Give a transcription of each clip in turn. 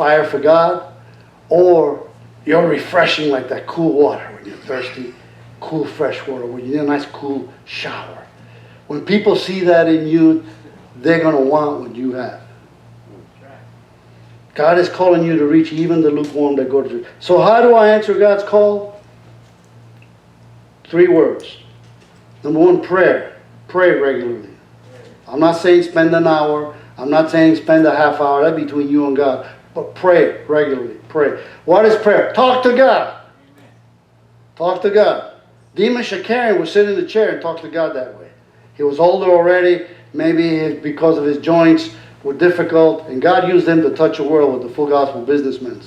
fire for God, or you're refreshing like that cool water when you're thirsty, cool fresh water, when you need a nice cool shower. When people see that in you, they're going to want what you have. God is calling you to reach even the lukewarm that go to church. So how do I answer God's call? 3 words. Number 1, prayer. Pray regularly. I'm not saying spend an hour. I'm not saying spend a half hour. That's between you and God. But pray regularly. Pray. What is prayer? Talk to God. Talk to God. Demas Shakarian would sit in the chair and talk to God that way. He was older already. Maybe because of his joints were difficult. And God used him to touch the world with the full gospel businessmen.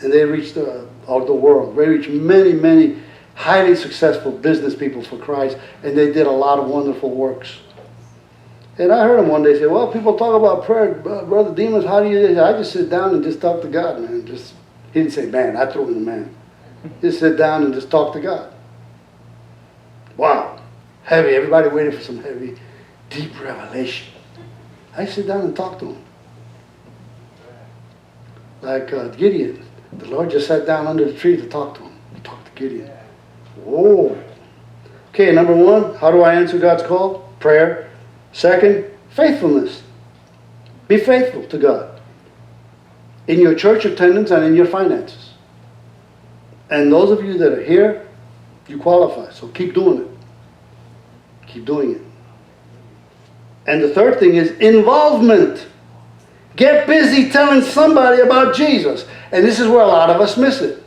And they reached the world. They reached many, many highly successful business people for Christ. And they did a lot of wonderful works. And I heard him one day say, well, people talk about prayer. Brother Demas, how do you do? I just sit down and just talk to God, man. He didn't say, man. I threw in the man. Just sit down and just talk to God. Wow. Heavy. Everybody waiting for some heavy, deep revelation. I sit down and talk to him. Like Gideon. The Lord just sat down under the tree to talk to him. He talked to Gideon. Whoa. Okay, number 1, how do I answer God's call? Prayer. 2nd, faithfulness. Be faithful to God in your church attendance and in your finances. And those of you that are here, you qualify. So keep doing it. Keep doing it. And the 3rd thing is involvement. Get busy telling somebody about Jesus. And this is where a lot of us miss it.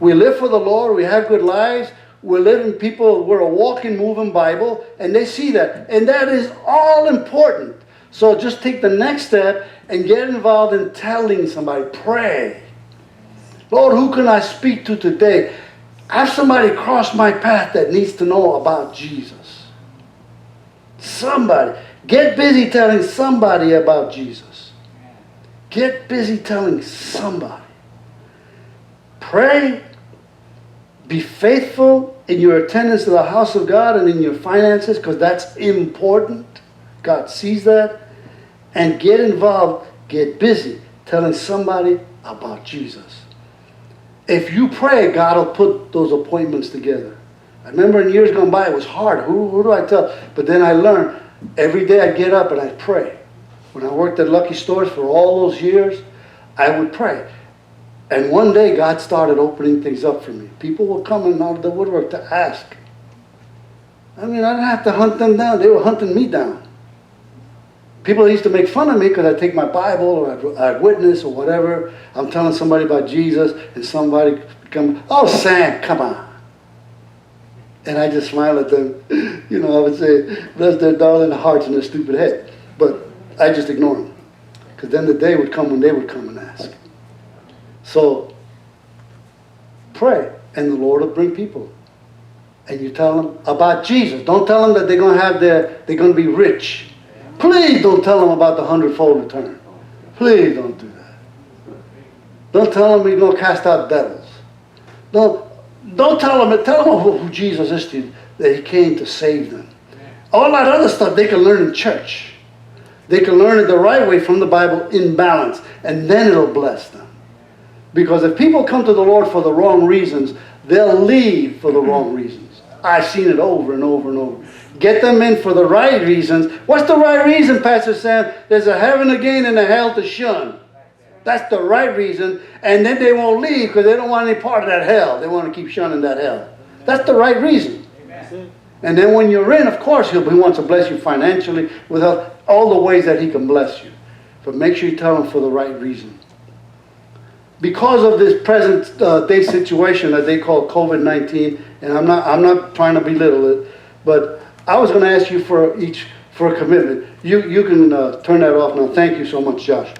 We live for the Lord. We have good lives. We're living people, we're a walking, moving Bible, and they see that. And that is all important. So just take the next step and get involved in telling somebody. Pray. Lord, who can I speak to today? Have somebody cross my path that needs to know about Jesus. Somebody. Get busy telling somebody about Jesus. Get busy telling somebody. Pray. Be faithful in your attendance to the house of God and in your finances, because that's important. God sees that. And get involved, get busy telling somebody about Jesus. If you pray, God will put those appointments together. I remember in years gone by, it was hard. Who do I tell? But then I learned, every day I get up and I pray. When I worked at Lucky Stores for all those years, I would pray. And one day, God started opening things up for me. People were coming out of the woodwork to ask. I mean, I didn't have to hunt them down. They were hunting me down. People used to make fun of me because I take my Bible or I witness or whatever. I'm telling somebody about Jesus, and somebody come, oh, Sam, come on. And I just smile at them. You know, I would say, bless their darling hearts and their stupid head. But I just ignore them. Because then the day would come when they would come and ask. So, pray, and the Lord will bring people. And you tell them about Jesus. Don't tell them that they're going to be rich. Please don't tell them about the 100-fold return. Please don't do that. Don't tell them you're going to cast out devils. Don't tell them who Jesus is to you, that he came to save them. All that other stuff they can learn in church. They can learn it the right way from the Bible in balance, and then it'll bless them. Because if people come to the Lord for the wrong reasons, they'll leave for the wrong reasons. I've seen it over and over and over. Get them in for the right reasons. What's the right reason, Pastor Sam? There's a heaven to gain and a hell to shun. That's the right reason. And then they won't leave because they don't want any part of that hell. They want to keep shunning that hell. That's the right reason. Amen. And then when you're in, of course, he wants to bless you financially with all the ways that he can bless you. But make sure you tell him for the right reason. Because of this present day situation that they call COVID-19, and I'm not trying to belittle it, but I was going to ask you for a commitment. You can turn that off now. Thank you so much, Josh.